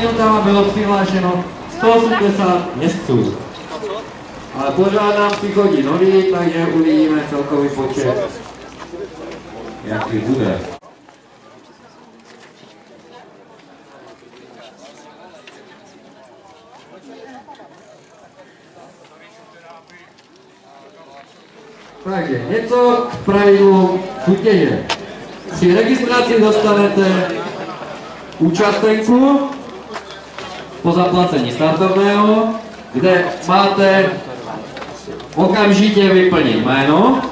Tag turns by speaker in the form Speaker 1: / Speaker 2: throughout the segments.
Speaker 1: minutami bylo přihlášeno 180 městců. Ale pořád nám přichodí nový, takže uvidíme celkový počet, jaký bude. Takže něco k pravidlům soutěže. Při registraci dostanete účastenku po zaplacení startovného, kde máte okamžitě vyplnit jméno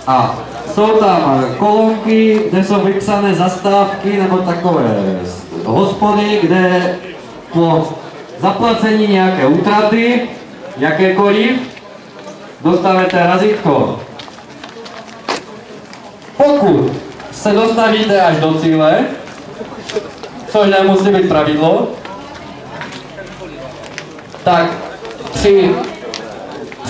Speaker 1: a jsou tam kolonky, kde jsou vypsané zastávky nebo takové hospody, kde po zaplacení nějaké útraty, jakékoliv, dostanete razítko. Pokud se dostavíte až do cíle, což nemusí být pravidlo, tak při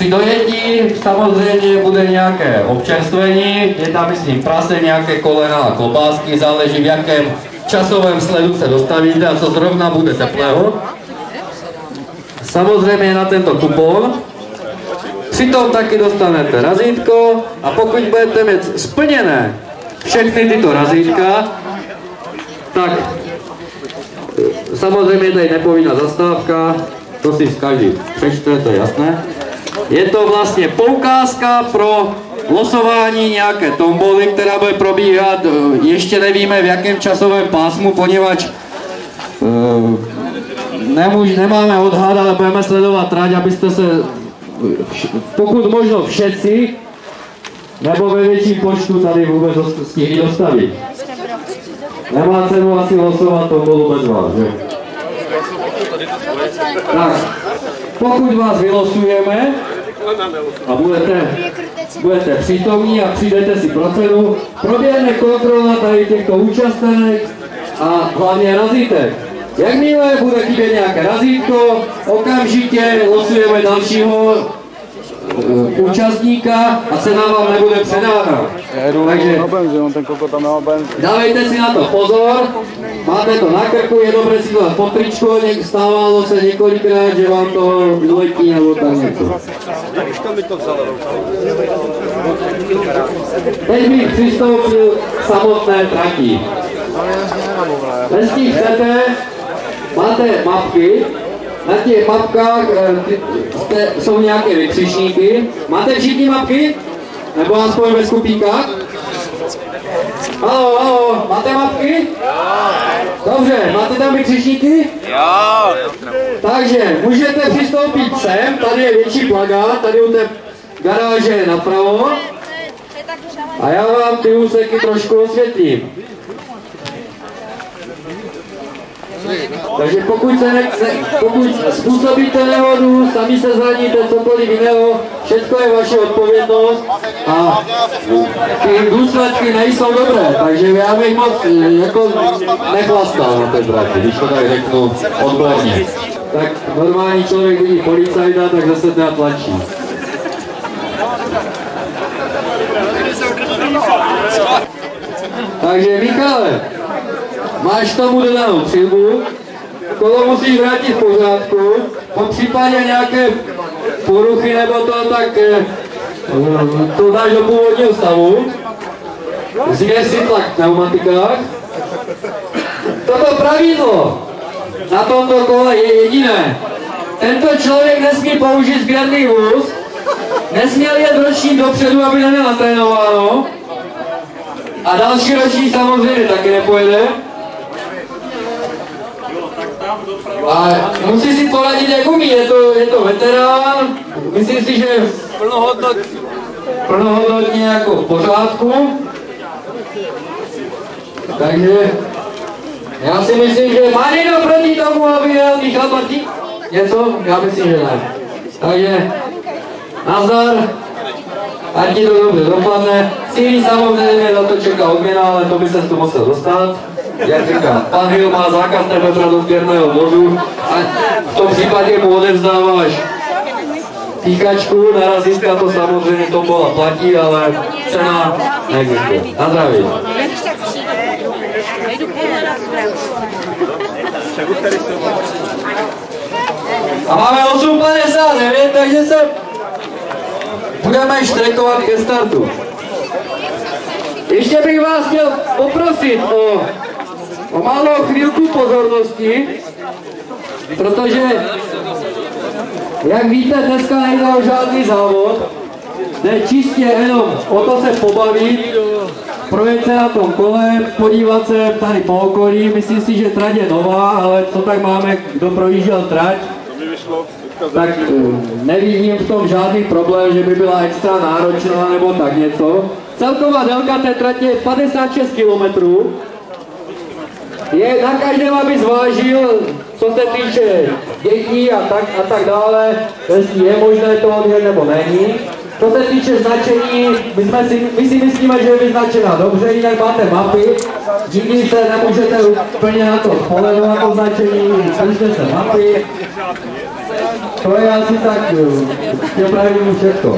Speaker 1: dojetí samozřejmě bude nějaké občerstvení, je tam myslím prase, nějaké kolena a klobásky, záleží v jakém časovém sledu se dostavíte a co zrovna bude teplého. Samozřejmě na tento kupon. Přitom taky dostanete razítko a pokud budete mít splněné všechny tyto razítka, tak samozřejmě tady nepovinná zastávka, to si každý přečte, to je jasné. Je to vlastně poukázka pro losování nějaké tomboly, která bude probíhat, ještě nevíme v jakém časovém pásmu, poněvadž nemáme odhad, ale budeme sledovat trať, abyste se pokud možno všetci, nebo ve větším počtu tady vůbec stihli dostavit. Nemá cenu asi losovat tombolu bez vás, že? Tak, pokud vás vylosujeme a budete přítomní a přijdete si pro cenu, proběhne kontrola tady těchto účastenek a hlavně razítek. Jakmile bude chybět nějaké razítko, okamžitě losujeme dalšího účastníka a cena vám nebude předána. Takže dávejte si na to pozor, máte to na krku, je dobré si to pod tričko, stávalo se několikrát, že vám to vyletí nebo tak něco. Teď bych přistoupil k samotné trati. Jestli chcete, máte mapky, na těch mapkách jsou nějaké vykřičníky. Máte všichni mapky? Nebo aspoň ve skupínkách? Haló, haló, máte mapky? Dobře, máte tam vykřičníky? Jo. Takže můžete přistoupit sem, tady je větší plakát, tady u té garáže napravo. A já vám ty úseky trošku osvětlím. Takže pokud způsobíte nehodu, sami se zraníte, cokoliv jiného, všechno je vaše odpovědnost a ty důsledky nejsou dobré, takže já bych moc jako nechlastal na té trati, když to tak řeknu odborně. Tak normální člověk vidí policajta, tak zase tlačí. Takže Michale, máš tomu dodanou přilbu, kolo musíš vrátit v pořádku, po případě nějaké poruchy nebo to, tak to dáš do původního stavu, změř si tlak v pneumatikách. Toto pravidlo na tomto kole je jediné. Tento člověk nesmí použít sběrný vůz, nesměl jet ročník dopředu, aby neměl natrénováno. A další ročník samozřejmě taky nepojede. A musí si poradit, jak umí, je to veterán, myslím si, že plnohodnotně jako v pořádku. Takže já si myslím, že má někdo proti tomu, aby jel Michal Bartík? Něco? Já myslím, že ne. Takže nazdar, ať ti to dobře dopadne. Cílí samozřejmě za to čeká odměna, ale to by se tu musel dostat. Jak říkám, pan Hill má zákaz tebe do sběrného vozu a v tom případě mu odevzdáváš týkačku, na razítka to samozřejmě tombola platí, ale cena neexistuje. Na zdraví. A máme 8:59, takže se budeme štrekovat ke startu. Ještě bych vás chtěl poprosit o malou chvílku pozornosti, protože, jak víte, dneska nejde o žádný závod, jde čistě jenom o to se pobavit, projet se na tom kole, podívat se tady po okolí. Myslím si, že trať je nová, ale co tak máme, kdo projížděl trať, tak nevidím v tom žádný problém, že by byla extra náročná nebo tak něco. Celková délka té tratě je 56 km. Je na každém, aby zvážil, co se týče dětí a tak dále, jestli je možné to odjet nebo není. Co se týče značení, my si myslíme, že je vyznačená dobře, jinak máte mapy, nikdy se nemůžete úplně na to spolehnout na to značení, držte se mapy. To je asi tak, je právě všechno.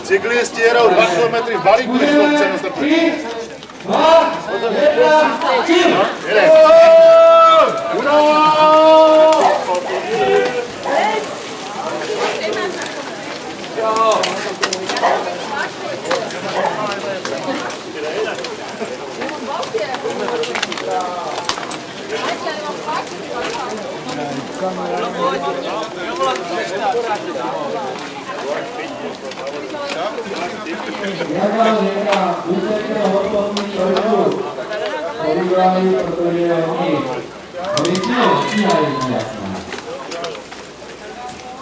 Speaker 2: Cyklisti jedou 2 km v balíku, když to chce na
Speaker 1: 3, 2, 1, cíl! Protože oni stíhají jasná.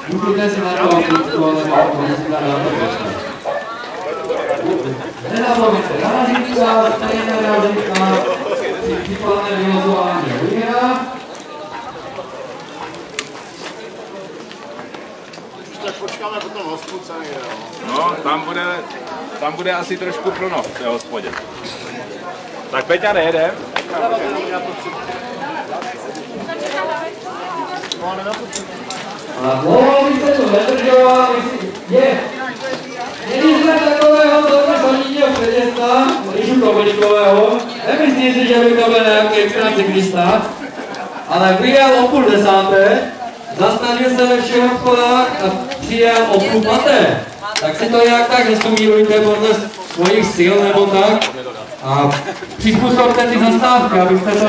Speaker 1: Můžete si na to aplikaci, ale oni si dá na to počkat. Nezapomeňte, narazítka, stejné narazítka, případné vylozování lína.
Speaker 2: Tak počkáme potom hospodce někde,
Speaker 3: no, tam bude asi trošku plno v té hospodě. Tak Peťa, nejedem?
Speaker 1: A dlouho bych se to nedržoval, měli jsme takového zaměstnaného předěsta, Ríšu Koblikového, nemyslím si, že by to byl nějaký extra cyklista, ale vyjel o 9:30, zastavil se ve všech hospodách a přijel o 9:30. Tak si to nějak tak nesumírujte podle svojich sil nebo tak. A přizpůsobte ty zastávky, abyste to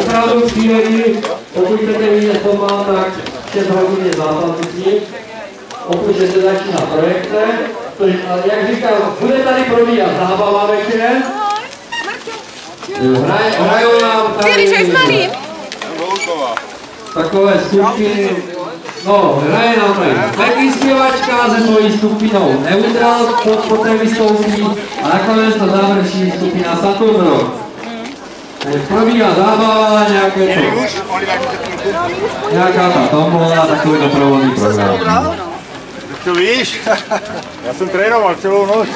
Speaker 1: opravdu přijeli, pokud chcete vidět pomal, tak 6 hodin je zápasník, pokud se začíná projekce, jak říkám, bude tady probíhat zábava večer, hrajou nám tady takové skupiny, no, hraje nám tady Becky zpěvačka se svojí skupinou Neutral, poté vystoupí a nakonec to završí skupina Saturn Rock. Probíhá zábava, nějaká ta tombola, takový doprovodný program.
Speaker 2: To víš? Já jsem trénoval celou noc.